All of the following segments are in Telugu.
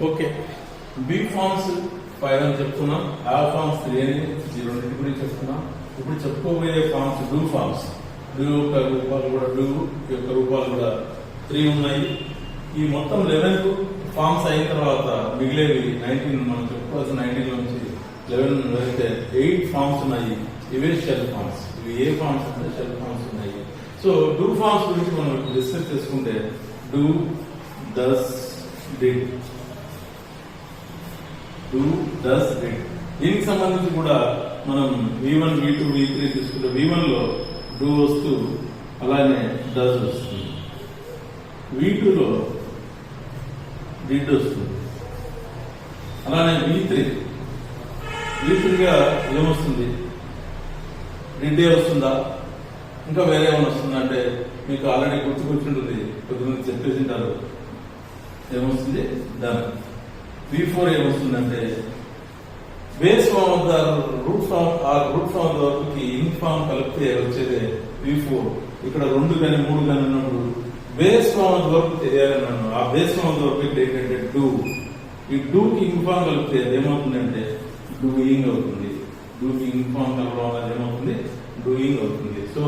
ఓకే, బి ఫార్మ్స్ 5 అని చెప్తున్నాం, ఆ ఫార్మ్స్ 3 అని ఈ రెండింటి గురించి చెప్తున్నాం. ఇప్పుడు చెప్పుకోబోయే ఫార్మ్స్ డూ ఫార్మ్స్. డూ యొక్క రూపాలు కూడా డూ యొక్క రూపాలు కూడా 3 ఉన్నాయి. ఈ మొత్తం 11 ఫార్మ్స్ అయిన తర్వాత మిగిలేవి 19, మనం చెప్పుకోవాల్సిన 19 నుంచి 11 అయితే 8 ఫార్మ్స్ ఉన్నాయి. ఇవే షెల్ ఫార్మ్స్. ఇవి ఏ ఫార్మ్స్ అంటే షెల్ ఫార్మ్స్ ఉన్నాయి. సో డూ ఫార్మ్స్ గురించి మనం డిస్కస్ చేసుకుంటే do, does, did. Do, does, did. దీనికి సంబంధించి కూడా మనం V1, V2, V3 తీసుకుంటే V1 లో డూ వస్తూ అలానే డస్ వస్తుంది. V2 లో డిడ్ వస్తుంది. అలానే V3 గా ఏమొస్తుంది? డిడ్డే వస్తుందా, ఇంకా వేరే ఏమైనా వస్తుందా అంటే మీకు ఆల్రెడీ గుర్తుకొచ్చింటుంది, కొద్దిమంది చెప్పేసి ఉంటారు. ఏమొస్తుంది? డన్. V4 ఏమొస్తుందంటే base form of the root form root form వరకు ఇన్ ఫామ్ కలిపితే వచ్చేదే V4. ఇక్కడ 2 కానీ 3 కానీ ఉన్నప్పుడు బేస్ ఫామ్ వరకు తెలియాలన్నాను. ఆ బేస్ ఫామ్ వరకు ఇక్కడ ఏంటంటే డూ. ఈ డూకి ఇన్ ఫామ్ కలిపితే ఏమవుతుందంటే డూయింగ్ అవుతుంది. డూకి ఇన్ ఫామ్ కలపడం వల్ల ఏమవుతుంది? డూయింగ్ అవుతుంది. సో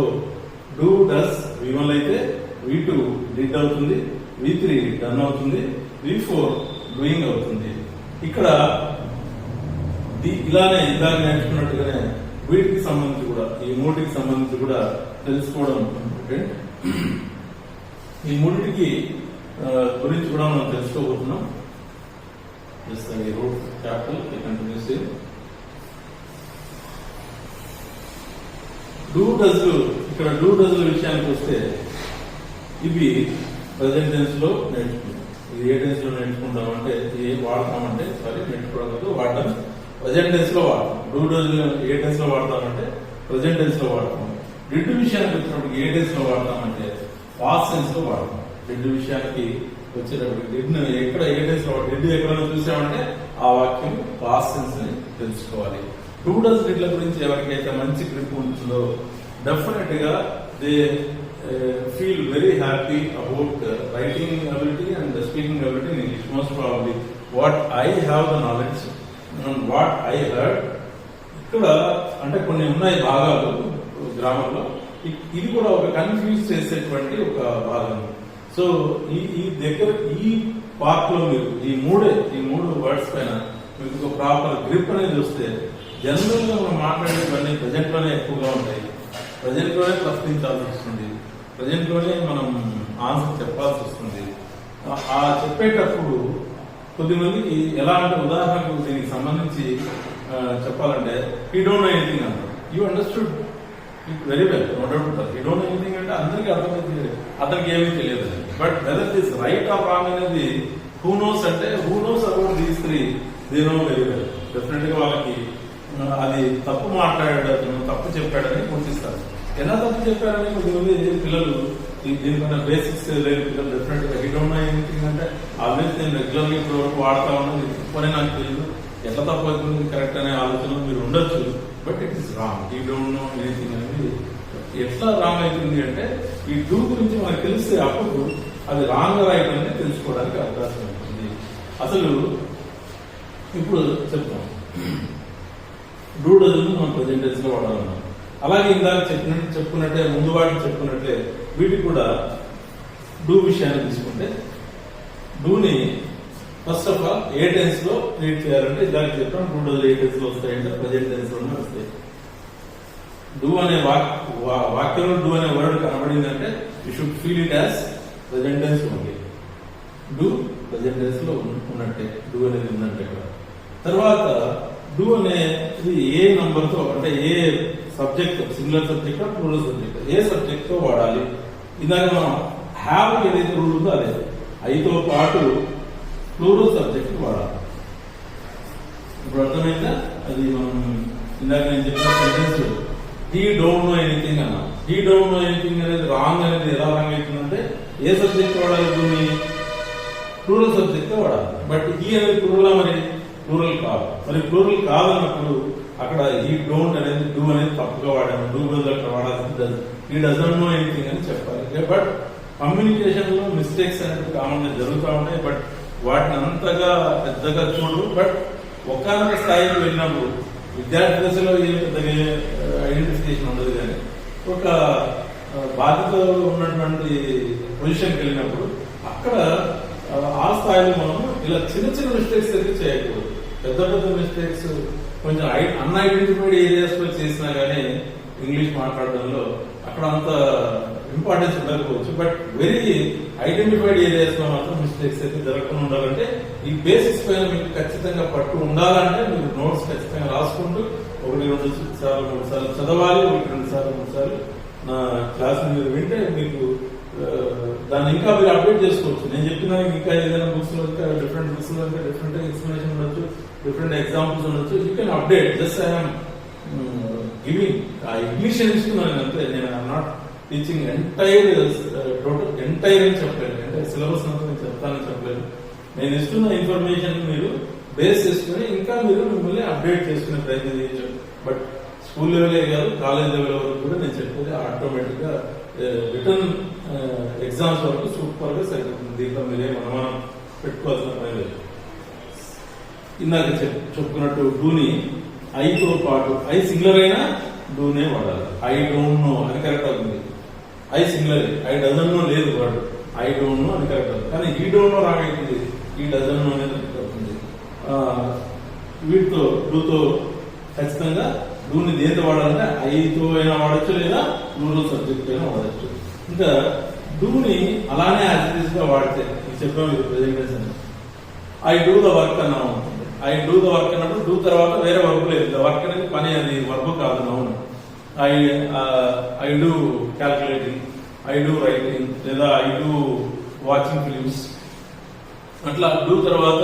డూ, డస్ V1 అయితే V2 డిడ్ అవుతుంది, V3 డన్ అవుతుంది, V4 డూయింగ్ అవుతుంది. ఇక్కడ ఇలానే ఇందాక నేర్చుకున్నట్టుగానే వీటికి సంబంధించి కూడా, ఈ మూడికి సంబంధించి కూడా తెలుసుకోవడం ఇంపార్టెంట్. ఈ మూడికి గురించి కూడా మనం తెలుసుకోబోతున్నాం. Root capital continues. Do, does. ఇక్కడ డూ, డస్ విషయానికి వస్తే ఇవి ప్రెసెంట్ టెన్స్ లో నేర్చుకుంటాం. ఇది ఏ టెన్స్ లో నేర్చుకుంటాం అంటే ఏ వాడతామంటే నేర్చుకోవడం వాడటం ప్రెసెంట్ టెన్స్ లో వాడతాం. డూ, డస్ ఏ టెన్స్ లో వాడతామంటే ప్రెసెంట్ టెన్స్ లో వాడతాం. డిడ్ విషయానికి వచ్చినప్పుడు ఏ టెన్స్ లో వాడతామంటే పాస్ట్ టెన్స్ లో వాడతాం. డిడ్ విషయానికి వచ్చేటప్పుడు డిడ్ ఎక్కడ ఏ టెన్స్ లో డిడ్ ఎక్కడైనా చూసామంటే ఆ వాక్యం పాస్ట్ టెన్స్ అని తెలుసుకోవాలి. డూ, డస్, డిడ్ల గురించి ఎవరికైతే మంచి గ్రిప్ ఉంటుందో డెఫినెట్ గా they feel very happy about writing ability and speaking ability in English. Most probably what I have the knowledge and what I heard. ఇక్కడ అంటే కొన్ని ఉన్నాయి భాగాలు గ్రామర్ లో, ఇది కూడా ఒక కన్ఫ్యూజ్ చేసేటువంటి ఒక భాగం. సో ఈ దగ్గర ఈ పార్ట్ లో మీరు ఈ మూడు వర్డ్స్ పైన మీకు ఒక ప్రాపర్ గ్రిప్ అనేది వస్తే జనరల్ గా మనం మాట్లాడేవన్నీ ప్రజెంట్ లోనే ఎక్కువగా ఉంటాయి. ప్రజెంట్ లోనే ప్రశ్నించాల్సి వస్తుంది, ప్రజెంట్ లోనే మనం ఆన్సర్ చెప్పాల్సి వస్తుంది. ఆ చెప్పేటప్పుడు కొద్దిమందికి ఎలా అంటే, ఉదాహరణకు దీనికి సంబంధించి చెప్పాలంటే యూ డోంట్ నో ఎనీథింగ్ అంటారు. You understood it very well, no doubt. You don't know anything అంటే అందరికీ అర్థమైంది, అతనికి ఏమీ తెలియదు. But whether this right or wrong అనేది హూ నోస్ అంటే who knows about these 3 they know very well. Definite గా వాళ్ళకి అది తప్పు మాట్లాడాడు, తప్పు చెప్పాడని గుర్తిస్తారు. ఎలా తప్పు చెప్పారని కొద్దిమంది పిల్లలు దీనికన్నా బేసిక్స్ లేని పిల్లలు డెఫినెట్ గా యూ డోంట్ నో ఎనీథింగ్ అంటే ఆల్వేస్ నేను రెగ్యులర్గా ఇప్పుడు వరకు వాడతా ఉన్నది తప్పని నాకు తెలియదు, ఎట్లా తప్పు అవుతుంది కరెక్ట్ అనే ఆలోచనలో మీరు ఉండొచ్చు. But it is wrong. You don't know anything అనేది ఎట్లా రాంగ్ అవుతుంది అంటే ఈ డూ గురించి మనకు తెలిస్తే అప్పుడు అది రాంగ్ రైట్ అనేది తెలుసుకోవడానికి అవకాశం ఉంటుంది. అసలు ఇప్పుడు చెప్తాం డూ, డస్ మనం ప్రెజెంట్ టెన్స్ లో వాడాలన్నాం. అలాగే ఇందాక చెప్పుకున్నట్టే ముందు వాటికి చెప్పుకున్నట్టే వీటికి కూడా డూ విషయాన్ని తీసుకుంటే డూని ఫస్ట్ ఆఫ్ ఆల్ ఏ టెన్స్ లో ట్రీట్ చేయాలంటే ఇందాక చెప్పాం. డూ, డస్ ఏ టెన్స్ లో వస్తాయంటే ప్రెజెంట్ టెన్స్ లోనే వస్తాయి. డూ అనే వాక్యంలో డూ అనే వర్డ్ కనబడిందంటే you should feel it as present tense only. Do present tense లో ఉన్నట్టే, డూ అనేది ఉందంటే. తర్వాత డూ అనేది ఏ నంబర్ తో అంటే ఏ subject, singular subject, plural subject, ఏ సబ్జెక్ట్ తో వాడాలి. ఇందాక మనం హ్యావ్ ఏదైతే రూల్ ఉందో అదే ఐతో పాటు ప్లూరల్ సబ్జెక్ట్ వాడాలి. ఇప్పుడు అర్థమైందా? అది మనం ఇందాక నేను చెప్పిన sentence he don't know anything అన్నా. హీ డోంట్ నో ఎనీథింగ్ అనేది రాంగ్ అనేది ఎలా రాంగ్ అవుతుందంటే ఏ సబ్జెక్ట్ వాడాలి? భూమి ప్లూరల్ సబ్జెక్ట్ వాడాలి. బట్ హీ అనేది ప్లూరల్, మరి ప్లూరల్ కాదు. మరి ప్లూరల్ కాదన్నప్పుడు అక్కడ ఈ డోంట్ అనేది డూ అనేది తప్పుగా వాడాము. డూ బదులు అక్కడ వాడాల్సింది ఈ డజంట్ నో ఎనీథింగ్ అని చెప్పాలి. బట్ కమ్యూనికేషన్ లో మిస్టేక్స్ అనేది కామన్ గా జరుగుతూ ఉంటాయి. బట్ వాటిని అంతగా పెద్దగా చూడరు. బట్ ఒకనొక స్థాయికి వెళ్ళినప్పుడు విద్యార్థి దశలో ఏ పెద్దగా ఐడెంటిఫికేషన్ ఉండదు, కానీ ఒక బాధ్యత ఉన్నటువంటి పొజిషన్కి వెళ్ళినప్పుడు అక్కడ ఆ స్థాయిలో మనం ఇలా చిన్న చిన్న మిస్టేక్స్ అయితే చేయకూడదు. పెద్ద పెద్ద మిస్టేక్స్ కొంచెం అన్ఐడెంటిఫైడ్ ఏరియాస్ లో చేసినా కానీ ఇంగ్లీష్ మాట్లాడడంలో అక్కడ అంత ఇంపార్టెన్స్ ఉండకపోవచ్చు. బట్ వెరీ ఐడెంటిఫైడ్ ఏరియాస్ లో మాత్రం మిస్టేక్స్ అయితే జరగకుండా ఉండాలంటే ఈ బేసిక్స్ పైన మీకు ఖచ్చితంగా పట్టు ఉండాలంటే మీరు నోట్స్ ఖచ్చితంగా రాసుకుంటూ 1-2 సార్లు 3 సార్లు చదవాలి. 1-2 సార్లు 3 సార్లు నా క్లాస్ మీరు వింటే మీకు దాన్ని ఇంకా మీరు అప్డేట్ చేసుకోవచ్చు. నేను చెప్పిన ఇంకా ఏదైనా బుక్స్ లో ఇంకా డిఫరెంట్ బుక్స్ లో ఇంకా డిఫరెంట్ ఎక్స్ప్లెనేషన్ ఉండొచ్చు, డిఫరెంట్ ఎగ్జాంపుల్స్ ఉండొచ్చు. You can update. Just I'm giving ఆ ఇగ్నిషన్ ఇస్తున్నాను అంతే. నేను ఐఎమ్ నాట్ టీచింగ్ ఎంటైర్ అని చెప్పలేదు, అంటే సిలబస్ అంతా నేను చెప్తానని చెప్పలేదు. నేను ఇస్తున్న ఇన్ఫర్మేషన్ మీరు బేస్ చేసుకుని ఇంకా మీరు మిమ్మల్ని అప్డేట్ చేసుకునే ప్రయత్నం చేయొచ్చు. బట్ స్కూల్ లెవెలే కాదు, కాలేజ్ లెవెల్ వరకు కూడా నేను చెప్పేది ఆటోమేటిక్ గా రిటర్న్ ఎగ్జామ్స్ వరకు సూపర్ గా సరిపోతుంది. దీంట్లో మీరేం అనుమానం పెట్టుకోవాల్సిన పని లేదు. ఇందాక చెప్పుకున్నట్టు డూని ఐతో పాటు ఐ సింగులర్ అయినా డూనే వాడాలి. ఐ డోంట్ నో అని కరెక్ట్ అవుతుంది. I singular, I doesn't know లేదు వాడు, ఐ డోంట్ నో అని కరెక్ట్ అవుతుంది. కానీ ఈ డోంట్ నో రాగైతుంది, ఈ డజన్ నో అనేది కరెక్ట్ అవుతుంది. వీటితో డూతో ఖచ్చితంగా డూని దేంతో వాడాలంటే ఐతో అయినా వాడచ్చు, లేదా రూరల్ సబ్జెక్ట్ అయినా వాడచ్చు. ఇంకా డూని అలానే యాక్టివిటీస్ గా వాడితే చెప్పాము presentation I do the work అన్నా ఉంటుంది. ఐ డూ ద వర్క్ అన్నప్పుడు డూ తర్వాత వేరే వర్క్ లేదు. ద వర్క్ అనేది పని, అది వర్క్ కాదు. Noun. I do calculating, I do writing, లేదా ఐ డూ వాచింగ్ ఫిలిమ్స్. అట్లా డూ తర్వాత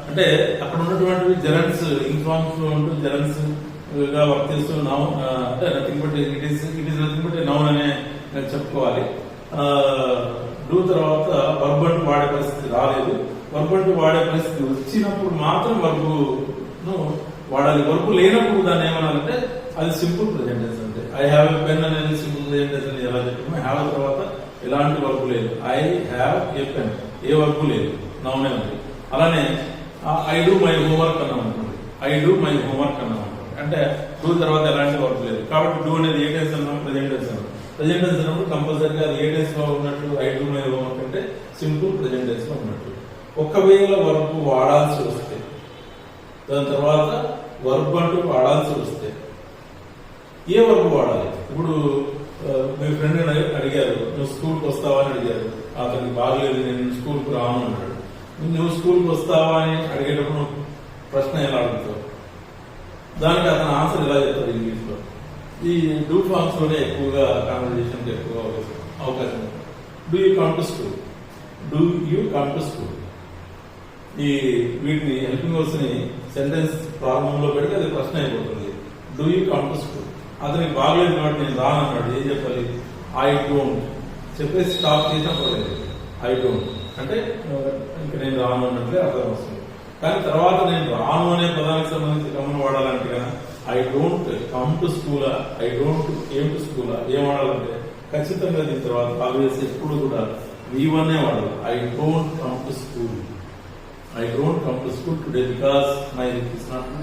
అంటే అక్కడ ఉన్నటువంటి జెరన్స్ ఇన్ఫార్మ్స్ లో ఉంటూ జెరన్స్ గా వర్క్ చేస్తూ నౌన్ అంటే nothing but it is nothing but noun అనే చెప్పుకోవాలి. డూ తర్వాత వర్బ్ అంటూ వాడే పరిస్థితి రాలేదు. వర్బ్ అంటూ వాడే పరిస్థితి వచ్చినప్పుడు మాత్రం వర్బ్ ను వాడాలి. వర్బ్ లేనప్పుడు దాన్ని ఏమనాలంటే అది సింపుల్ ప్రెజెంట్ టెన్స్. అంటే ఐ హ్యావ్ ఎ పెన్ అనేది సింపుల్ ప్రెజెంట్ టెన్స్ అని ఎలా చెప్పాము. హ్యావ్ తర్వాత ఎలాంటి వర్బ్ లేదు. I have a pen, A verb లేదు, నౌనే ఉంది. అలానే ఐ డూ మై హోంవర్క్ అన్నాం అనుకోండి, ఐ డూ మై హోంవర్క్ అన్నాం అనుకోండి, అంటే డూ తర్వాత ఎలాంటి వర్క్ లేదు. కాబట్టి డూ అనేది ఏ టెన్స్ అన్నాం, ప్రెజెంట్ టెన్స్ అన్నాం. ప్రెజెంట్ టెన్స్ అన్నప్పుడు కంపల్సరీగా అది ఏ టెన్స్ లో ఉన్నట్టు ఐ డూ మై హోంవర్క్ అంటే సింపుల్ ప్రెజెంట్ టెన్స్ లో ఉన్నట్టు. ఒకవేళ వర్బ్ వాడాల్సి వస్తే, దాని తర్వాత వర్బ్ అంటూ వాడాల్సి వస్తే ఏ వర్బ్ వాడాలి? ఇప్పుడు మీ ఫ్రెండ్ అడిగారు, నువ్వు స్కూల్కి వస్తావా అని అడిగారు. అతనికి బాగలేదు, నేను స్కూల్కి రాను అన్నాడు. నువ్వు స్కూల్కి వస్తావా అని అడిగేటప్పుడు ప్రశ్న ఎలా అడుగుతావు? దానికి అతను ఆన్సర్ ఎలా చెప్తాడు ఇంగ్లీష్ లో? ఈ డూ ఫార్మ్స్ లోనే ఎక్కువగా కాన్వర్జేషన్ ఎక్కువ అవకాశం ఉంది. Do you come to school, do you come to school. ఈ వీటిని హెల్పింగ్ వర్డ్స్ ని సెంటెన్స్ ప్రారంభంలో పెడితే అది ప్రశ్న అయిపోతుంది. Do you come to school. అతనికి బాగలేదు కాబట్టి నేను రానన్నాడు. ఏం చెప్పాలి? ఐ డోంట్ చెప్పేసి స్టాప్ చేసినా పర్లేదు. ఐ డోంట్ అంటే ఇంకా నేను రాను అన్నట్లే అర్థం వస్తుంది. కానీ తర్వాత నేను రాను అనే పదానికి సంబంధించి గమనం వాడాలంటే కదా ఐ డోంట్ కమ్ టు స్కూలా, ఐ డోంట్ కేమ్ టు స్కూలా ఏం వాడాలంటే ఖచ్చితంగా దీని తర్వాత ఆల్వేస్ ఎప్పుడు కూడా V1 వాడాలి. I don't come to school, I don't come to school today because my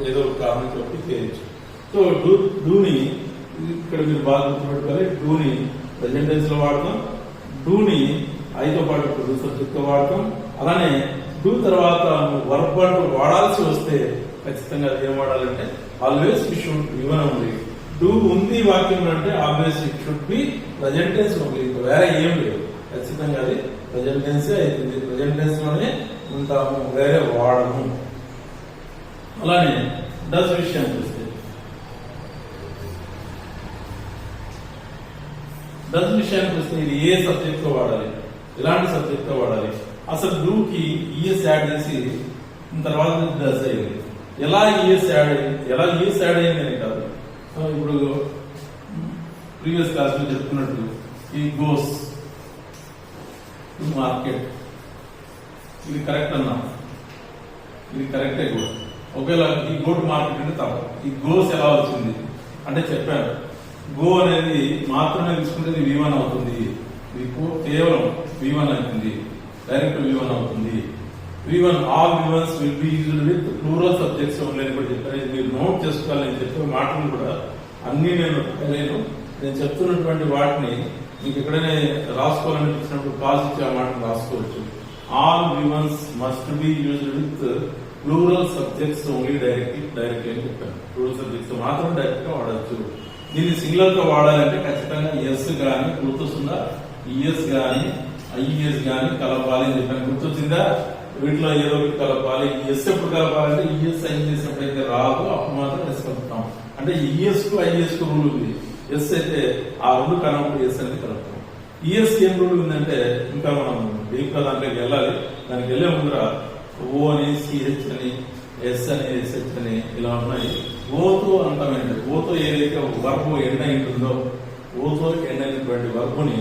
ఏదో ఒక కారణం చెప్పి చేయొచ్చు. సో డూని ఇక్కడ మీరు బాగా గుర్తుపెట్టుకోవాలి. డూని ప్రెజెంట్ టెన్స్ లో వాడతాం, డూని ఐతో పాటు డూ సబ్జెక్ట్ తో వాడతాం. అలానే డూ తర్వాత వర్బ్ అంటూ వాడాల్సి వస్తే ఖచ్చితంగా అది ఏం వాడాలంటే always it should given only. Do ఉంది వాక్యం అంటే always it should be present tense only, వేరే ఏం లేదు. ఖచ్చితంగా అది ప్రెజెంట్ టెన్సే అవుతుంది. ప్రెజెంట్ టెన్స్ లోనే ఉంటాము, వేరే వాడము. అలానే డస్ విషయానికి వస్తే డస్ విషయానికి వస్తే ఇది ఏ సబ్జెక్ట్ తో వాడాలి, ఎలాంటి సబ్జెక్ట్ తో వాడాలి? అసలు డూకి ఈఎస్ యాడ్ చేసి తర్వాత డస్ అయ్యింది. ఎలా ఈఎస్ యాడ్ అయింది అని కాదు. ఇప్పుడు ప్రీవియస్ క్లాస్ లో చెప్పుకున్నట్టు ఈ గోస్ టు మార్కెట్, ఇది కరెక్ట్ అన్నా, ఇది కరెక్టే గో. ఒకవేళ ఈ గో టు మార్కెట్ అంటే తప్ప. ఈ గోస్ ఎలా వచ్చింది అంటే చెప్పాను, గో అనేది మాత్రమే తీసుకుంటే ఇది V1 అవుతుంది. ఇది కేవలం V1 అవుతుంది, డైరెక్ట్ V1 అవుతుంది. V1 all V1s will be used with plural subjects only అని కూడా చెప్పాను. ఇది మీరు నోట్ చేసుకోవాలి. నేను చెప్పే మాటలు కూడా అన్ని నేను చెప్తున్నటువంటి వాటిని మీకు ఎక్కడైనా రాసుకోవాలనిపించినప్పుడు పాస్ ఇచ్చి ఆ మాటను రాసుకోవచ్చు. All V1s must be used with plural subjects only directly అని చెప్పాను. ప్లూరల్ సబ్జెక్ట్స్ మాత్రం డైరెక్ట్ గా వాడచ్చు. దీన్ని సింగులర్ గా వాడాలంటే ఖచ్చితంగా ఎస్ గానీ గుర్తొస్తుందా, ఈఎస్ గానీ ఐఈఎస్ గానీ కలపాలి అని చెప్పాను. గుర్తొచ్చిందా? వీటిలో ఏదో ఒకటి కలపాలి. ఎస్ ఎప్పుడు కలపాలంటే ఈఎస్ ఐఈఎస్ ఎప్పుడైతే రాదు అప్పుడు మాత్రం ఎస్ కలుపుతాం. అంటే ఈఎస్ కు ఐఈఎస్ కు రూల్ ఉంది. ఎస్ అయితే ఆ రెండు కనప్పుడు ఎస్ అనేది కలుపుతాం. ఈఎస్ ఏం రూల్ ఉందంటే ఇంకా మనం డీప్ గా దాంట్లోకి వెళ్ళాలి. దానికి వెళ్లే ముందర ఓ అని సిహెచ్ అని ఎస్ అని ఎస్హెచ్ అని ఇలా ఉన్నాయి. ఓతో అంటామండి. ఓతో ఏదైతే వర్బు ఎండ్ అయి ఉంటుందో ఓతో ఎండ్ అయినటువంటి వర్బుని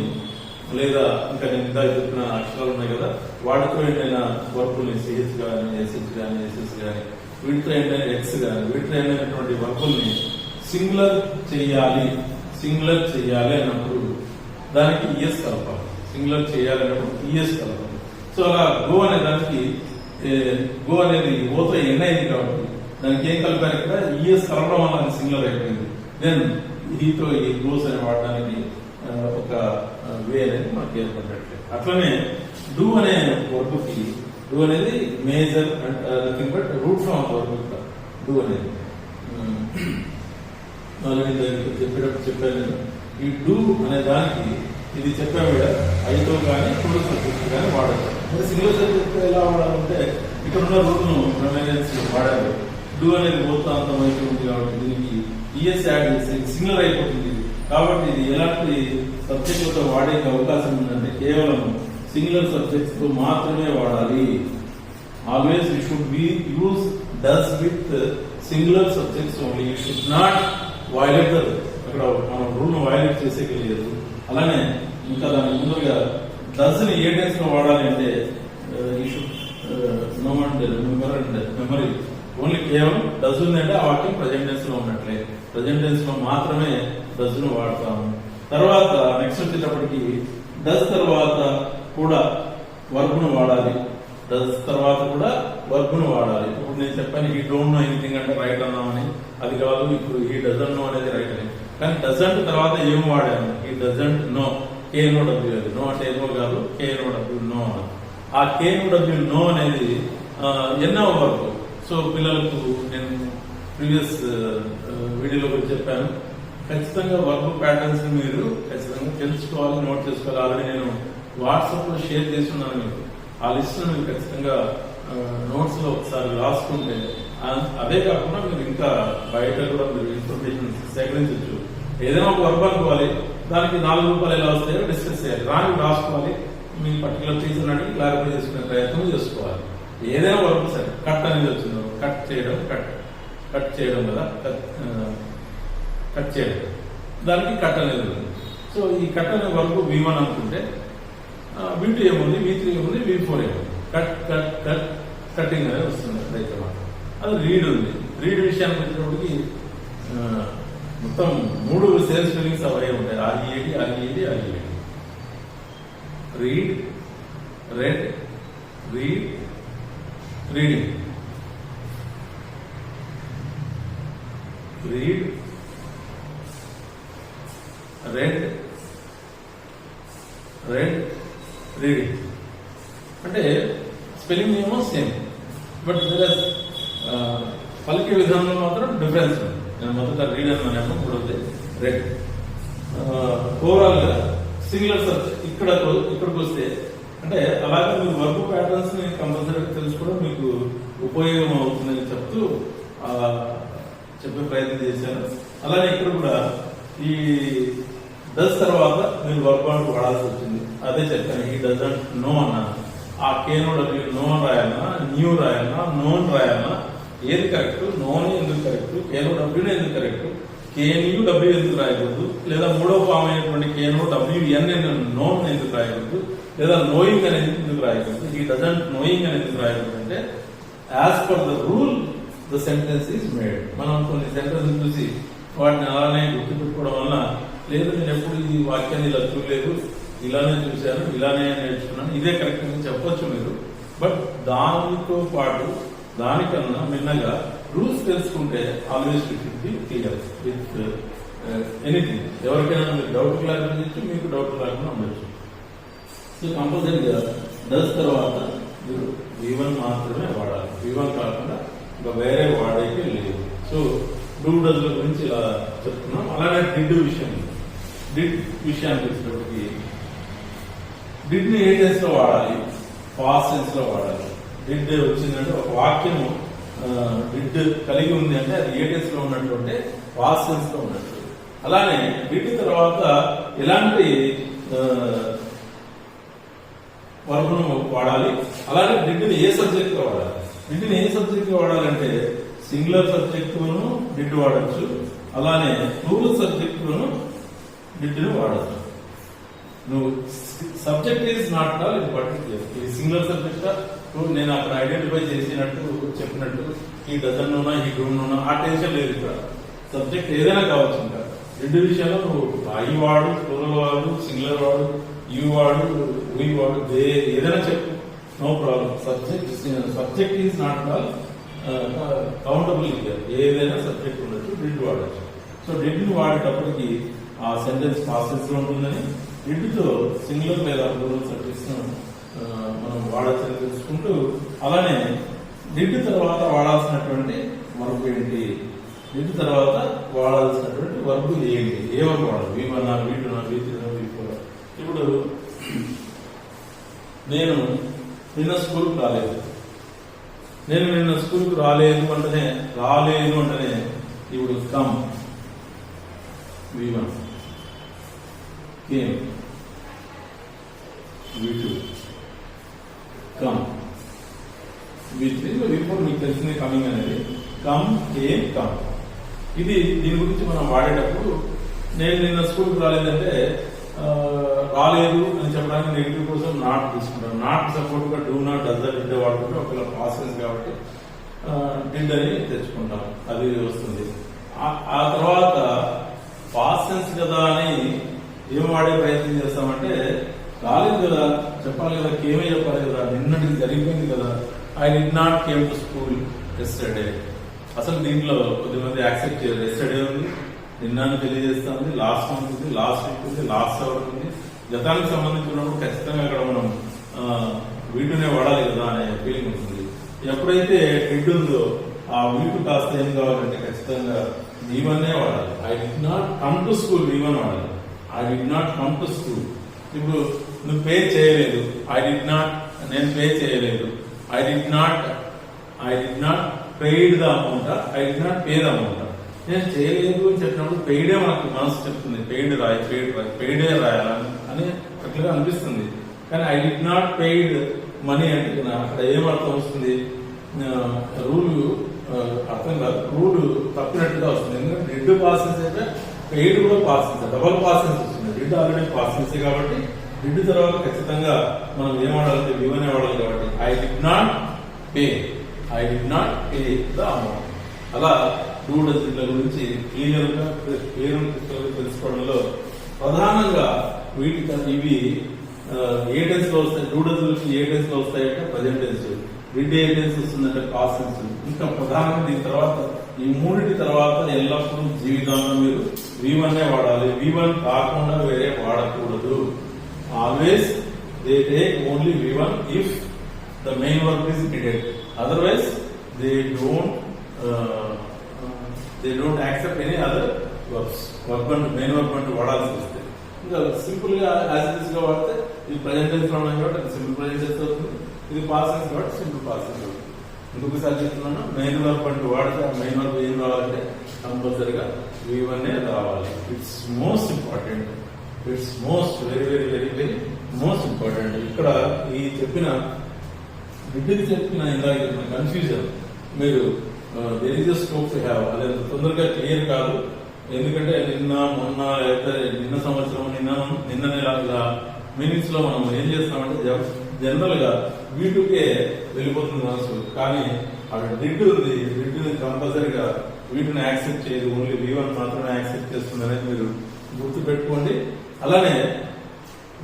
లేదా ఇంకా నేను ఇందాక చెప్పిన అక్షరాలు ఉన్నాయి కదా వాటితో ఎండైన వర్బుల్ని సిహెచ్ కానీ ఎస్హెచ్ కానీ ఎస్ఎస్ కానీ వీటితో ఎండైన ఎక్స్ కానీ వీటితో ఎండైనటువంటి వర్బుల్ని సింగులర్ చేయాలి అన్నప్పుడు దానికి ఈఎస్ కలపాలి. సింగులర్ చేయాలి అన్నప్పుడు ఈఎస్ కలపాలి. సో అలా గో అనే దానికి గో అనేది ఓతో ఎండ్ అయింది కాబట్టి దానికి ఏం కలిపారు? ఇక్కడ ఈఎస్ కలపడం వల్ల అది సింగులర్ అయిపోయింది. దెన్ ఈతో ఈ గోస్ అని వాడడానికి ఒక వే అనేది మనకు ఏర్పడినట్లే. అట్లనే డూ అనే వర్బ్కి డూ అనేది major nothing but root form verb. Do అనేది చెప్పేటప్పుడు చెప్పాను. ఈ డూ అనే దానికి ఇది చెప్పాము ఐతో కానీ టూ సబ్జెక్ట్ కానీ వాడచ్చు. మరి సింగిల్ సబ్జెక్ట్ ఎలా వాడాలంటే ఇక్కడ ఉన్న రూట్ను వాడాలి. డూ అనేది పోతాంతం అయిపోతుంది కాబట్టి దీనికి ఈఎస్ యాడ్ చేస్తే సింగిలర్ అయిపోతుంది. కాబట్టి ఇది ఎలాంటి సబ్జెక్టులతో వాడే అవకాశం ఉందంటే కేవలం సింగులర్ సబ్జెక్ట్స్ తో మాత్రమే వాడాలి. Always you should be use does with singular subjects only. You should not violate the అక్కడ మనం రూల్ ను వైలేట్ చేసేకి లేదు. అలానే ఇంకా దాని ముందుగా డస్ ని ఏ టెన్స్ లో వాడాలి అంటే you should know and remember and memory. Only కేవలం డస్ ఉందంటే ఆ వాక్యం ప్రజెంట్ టెన్స్ లో ఉన్నట్లే. ప్రజెంట్ టెన్స్ లో మాత్రమే డస్ ను వాడతాము. తర్వాత నెక్స్ట్ వచ్చేటప్పటికి డస్ తర్వాత కూడా వర్బ్ ను వాడాలి. డస్ తర్వాత కూడా వర్బ్ ను వాడాలి. ఇప్పుడు నేను చెప్పాను ఈ డోంట్ నో ఎనీథింగ్ అంటే రైట్ అన్నామని, అది కాదు. ఇప్పుడు ఈ డజంట్ నో అనేది రైట్ అని. కానీ డజంట్ తర్వాత ఏం వాడాము? ఈ డజంట్ నో కేనో డబ్ల్యూ అది నో అంటే ఏమో కాదు కేనో డబ్ల్యూ నో అని. ఆ కేనో డబ్ల్యూ నో అనేది ఎన్నో వర్బ్. సో పిల్లలకు నేను ప్రీవియస్ వీడియోలో కూడా చెప్పాను. ఖచ్చితంగా వర్బ్ ప్యాటర్న్స్ మీరు ఖచ్చితంగా తెలుసుకోవాలి, నోట్ చేసుకోవాలి. ఆల్రెడీ నేను వాట్సాప్ లో షేర్ చేస్తున్నాను మీకు. ఆ లిస్ట్ మీరు ఖచ్చితంగా నోట్స్ లో ఒకసారి రాసుకుంటే అదే కాకుండా మీరు ఇంకా బయట కూడా మీరు ఇన్ఫర్మేషన్ సేకరించవచ్చు. ఏదైనా ఒక వర్బ్ అనుకోవాలి, దానికి 4 రూపాయలు ఎలా వస్తాయో డిస్కస్ చేయాలి. రాని రాసుకోవాలి. మీ పర్టికులర్ టీచర్ అడిగి క్లారిఫై చేసుకునే ప్రయత్నం చేసుకోవాలి. ఏదైనా వర్బ్ సరే కట్ అనేది వచ్చిందో కట్ చేయడం కదా కట్ చేయడం దానికి కట్ అనేది ఉంది. సో ఈ కట్ అనే వర్బ్ V1 అనుకుంటే V2 ఏముంది, V3 ఏముంది, V4 ఏముంది. కట్టింగ్ అనేది వస్తుంది. అయితే అది రీడ్ ఉంది. రీడ్ విషయానికి వచ్చినప్పటికి మొత్తం 3 సేమ్ స్పెల్లింగ్స్ అవే ఉంటాయి. READ. Read, red, reading. Read, red, reading. అంటే స్పెల్లింగ్ ఏమో సేమ్, బట్ పలికే విధానంలో మాత్రం డిఫరెన్స్ ఉంది. నేను మొదట రీడ్ అన్నాను, మూడోది రెడ్. ఓవరాల్ గా సింగులర్ సబ్జెక్ట్ ఇక్కడికి వస్తే అంటే అలాగే మీరు వర్క్ ప్యాటర్న్స్ ని కంపల్సరీ తెలుసుకోవడం మీకు ఉపయోగం అవుతుందని చెప్తూ చెప్పే ప్రయత్నం చేశాను. అలానే ఇక్కడ కూడా ఈ డస్ తర్వాత మీరు వర్క్ అంటూ వాడాల్సి వచ్చింది. అదే చెప్పాను. ఈ డజంట్ నో అన్నాను. ఆ కేనో డబ్ల్యూ నో రాయాలన్నా, న్యూ రాయాలన్నా, నోన్ రాయాలన్నా ఏది కరెక్ట్? నోని ఎందుకు కరెక్ట్? కేనో డబ్ల్యూని ఎందుకు కరెక్ట్? కేన్యూ డబ్ల్యూ ఎందుకు రాయకూడదు? లేదా మూడో ఫామ్ అయినటువంటి కేనో డబ్ల్యూఎన్ నోన్ ఎందుకు రాయకూడదు? లేదా నోయింగ్ అనేది ఎందుకు రాయకూడదు? ఈ డజంట్ నోయింగ్ అని ఎందుకు రాయకూడదు అంటే as per the rule the sentence is made. మనం కొన్ని సెంటెన్స్ చూసి వాటిని అలానే గుర్తుపెట్టుకోవడం వల్ల లేదు నేను ఎప్పుడు ఈ వాక్యాన్ని ఇలా చూడలేదు, ఇలానే చూశాను, ఇలానే నేర్చుకున్నాను, ఇదే కరెక్ట్ అని చెప్పొచ్చు మీరు. బట్ దానితో పాటు దానికన్నా మిన్నగా రూల్స్ తెలుసుకుంటే always it will be clear with anything. ఎవరికైనా మీరు డౌట్ క్లారిఫై చేయొచ్చు, మీకు డౌట్ రాకుండా ఉండొచ్చు. సో కంపల్సరీగా డస్ తర్వాత మీరు V1 మాత్రమే వాడాలి. V1 కాకుండా ఇంకా వేరే వాడేకి లేదు. సో డూ డస్ల గురించి ఇలా చెప్తున్నాం. అలానే డిడ్ విషయానికి వచ్చేటప్పటికి డిడ్ ని ఏ టెన్స్ లో వాడాలి? పాస్ట్ టెన్స్ లో వాడాలి. డిడ్ వచ్చిందంటే ఒక వాక్యము డిడ్ కలిగి ఉంది అంటే అది ఏ టెన్స్ లో ఉన్నట్టు అంటే పాస్ట్ టెన్స్ లో ఉన్నట్టు. అలానే డిడ్ తర్వాత ఎలాంటి వర్బును వాడాలి? అలానే డిడ్ని ఏ సబ్జెక్ట్ లో వాడాలి? డిడ్ని ఏ సబ్జెక్ట్ లో వాడాలంటే సింగులర్ సబ్జెక్ట్ లోను డిడ్ వాడచ్చు, అలానే ప్లూరల్ సబ్జెక్ట్ లోను డిడ్ని వాడచ్చు. నువ్వు subject is not all important. ఇది సింగులర్ సబ్జెక్ట్ నేను అక్కడ ఐడెంటిఫై చేసినట్టు చెప్పినట్టు ఈ డజన్ ఉన్నా ఈ డూన్ ఉన్నా ఆ టెన్షన్ లేదు. ఇక్కడ సబ్జెక్ట్ ఏదైనా కావచ్చు. ఇంకా రెండు విషయాల్లో నువ్వు ఐ వాడు, ప్లూరల్ వాడు, సింగులర్ వాడు, యూ వాడు, వీ వాడు, దే ఏదైనా చెప్పు, no problem. Subject is not all countable. ఏదైనా సబ్జెక్ట్ ఉండొచ్చు, డిడ్ వాడచ్చు. సో డిడ్ ని వాడేటప్పటికి ఆ సెంటెన్స్ పాసెస్ లో ఉంటుందని డిడ్ తో సింగులర్ లేదా ప్లూరల్ సబ్జెక్ట్స్ మనం వాడచ్చని తెలుసుకుంటూ, అలానే డిడ్ తర్వాత వాడాల్సినటువంటి వర్బ్ ఏంటి, డిడ్ తర్వాత వాడాల్సినటువంటి వర్బ్ ఏంటి, ఏ వర్బ్ వాడాలి? V1, V2, V3, V4. ఇప్పుడు నేను నిన్న స్కూల్కి రాలేదు. నేను నిన్న స్కూల్కి రాలేదు అంటేనే ఇప్పుడు come V1, came V2, come V3, V4. మీకు తెలిసింది కమింగ్ అనేది. Come, came, come. ఇది దీని గురించి మనం వాడేటప్పుడు నేను నిన్న స్కూల్కి రాలేదంటే రాలేదు అని చెప్పడానికి నెగిటివ్ కోసం నాట్ తీసుకుంటాను. నాట్ సపోర్ట్ గా do not, does not, did వాడుకుంటే ఒకవేళ పాసెస్ కాబట్టి డిడ్ అని తెచ్చుకుంటాం, అది వస్తుంది. ఆ తర్వాత పాసెన్స్ కదా అని ఏం వాడే ప్రయత్నం చేస్తామంటే రాలేదు కదా చెప్పాలి కదా, కేమే చెప్పాలి కదా, నిన్నటికి జరిగిపోయింది కదా. I did not came to school yesterday. అసలు దీంట్లో కొద్దిమంది యాక్సెప్ట్ చేయరు. ఎస్టర్డే ఉంది, నిన్న తెలియజేస్తుంది, లాస్ట్ మంత్ ఉంది, లాస్ట్ వీక్ ఉంది, లాస్ట్ అవర్ ఉంది. గతానికి సంబంధించినప్పుడు ఖచ్చితంగా అక్కడ మనం వీటునే వాడాలి కదా అనే ఫీలింగ్ ఉంటుంది. ఎప్పుడైతే డిడ్ ఉందో ఆ వీటు కాస్త ఏం కావాలంటే ఖచ్చితంగా V1 వాడాలి. I did not come to school, V1 వాడాలి. I did not come to school. ఇప్పుడు నువ్వు పే చేయలేదు, నేను పే చేయలేదు. I did not paid the amount, I did not pay the amount. నేను చేయలేదు అని చెప్పినప్పుడు పెయిడే మనకు మనసు చెప్తుంది, పెయిడే రాయాలని అని అట్లా అనిపిస్తుంది. కానీ I did not paid money అంటే అక్కడ ఏమర్థం వస్తుంది? రూల్ అర్థం కాదు, రూల్ తప్పినట్టుగా వస్తుంది. ఎందుకంటే డిడ్ పాసెన్స్ అయితే పెయిడ్ కూడా పాసెన్స్, డబల్ పాసెన్స్ వస్తుంది. డిడ్ ఆల్రెడీ పాసెన్స్ కాబట్టి డిడ్ తర్వాత ఖచ్చితంగా మనం ఏం వాడాలంటే V1 వాడాలి కాబట్టి I did not pay the amount. అలా డూ డస్ గురించి క్లియర్ గా తెలుసుకోవడంలో ప్రధానంగా ఇవి ఏ టెన్స్ లో వస్తాయి, డూ డస్ ఏ టెన్స్ లో వస్తాయంటే ప్రజెంట్ టెన్స్, డిడ్ ఏ టెన్స్ వస్తుందంటే పాస్ట్ టెన్స్. ఇంకా ప్రధానంగా దీని తర్వాత ఈ మూడింటి తర్వాత ఎల్లప్పుడూ జీవితాంతం మీరు V1 వాడాలి. V1 కాకుండా వేరే వాడకూడదు. Always they take only V1 if the main work is needed. Otherwise they don't accept any other works. Main work అంటూ వాడాల్సి వస్తే ఇంకా సింపుల్ గా యాజ్ ఇట్ ఇస్ గా వాడితే ఇది ప్రజెంట్ టెన్స్ లో ఉన్నాయి కాబట్టి అది సింపుల్ ప్రజెంట్ టెన్స్ అవుతుంది. ఇది పాస్ట్ టెన్స్ కాబట్టి సింపుల్ పాస్ట్ టెన్స్ అవుతుంది. ఇంకొకసారి చెప్తున్నాను, మెయిన్ వర్క్ అంటూ వాడితే ఆ మెయిన్ వర్క్ ఏం రావాలంటే కంపల్సరిగా V1 రావాలి. It's most important. It's most very very very very most important. ఇక్కడ ఈ చెప్పిన బిడ్డకి చెప్పిన ఇందాక కన్ఫ్యూజన్ మీరు there is a scope to have. అదే తొందరగా క్లియర్ కాదు. ఎందుకంటే నిన్న మొన్న లేకపోతే నిన్న సంవత్సరం నిన్న నెల ఇలా మీనింగ్స్ లో మనం ఏం చేస్తామంటే జనరల్ గా వీటుకే వెళ్ళిపోతుంది మనసు. కానీ అక్కడ డిడ్ ఉంది, డిడ్ కంపల్సరీగా వీటిని యాక్సెప్ట్ చేయదు, ఓన్లీ V1 మాత్రమే యాక్సెప్ట్ చేస్తుంది అనేది మీరు గుర్తు పెట్టుకోండి. అలానే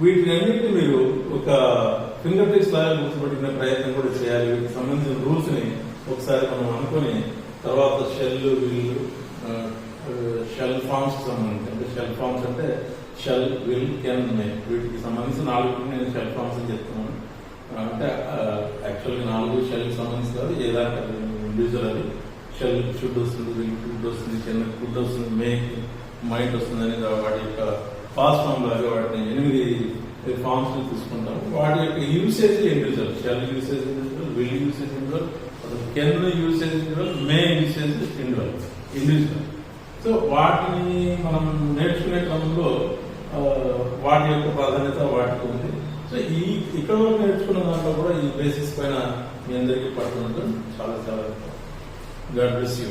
వీటిని అన్నింటినీ మీరు ఒక ఫింగర్ టిప్స్ లాగా గుర్తుపెట్టుకునే ప్రయత్నం కూడా చేయాలి. వీటికి సంబంధించిన రూల్స్ ని ఒకసారి మనం అనుకుని తర్వాత షెల్ ఫార్మ్స్ సంబంధించి, అంటే షెల్ ఫార్మ్స్ అంటే షెల్, విల్, కెన్, మే, వీటికి సంబంధించి 4 నేను షెల్ ఫార్మ్స్ అని చెప్తున్నాను. అంటే యాక్చువల్గా 4 షెల్ సంబంధించి కాదు, ఏదాకా ఇండివిజువల్ అది. షెల్ షుడ్ వస్తుంది, విల్ షుడ్ వస్తుంది, కెన్ కుడ్ వస్తుంది, మే మైండ్ వస్తుంది అనేది వాటి యొక్క పాస్ ఫామ్ లాగా వాటిని 8 ఫార్మ్స్ తీసుకుంటాం. వాటి యొక్క usage individual, shall usage individual, will usage individual, can usage individual, may usage individual. So వాటిని మనం నేర్చుకునే క్రమంలో వాటి యొక్క ప్రాధాన్యత వాటికి ఉంది. సో ఇక్కడ వరకు నేర్చుకున్న దాంట్లో కూడా ఈ బేసిస్ పైన మీ అందరికీ పట్టుకుంటూ చాలా చాలా గాడ్ బ్లెస్ యూ.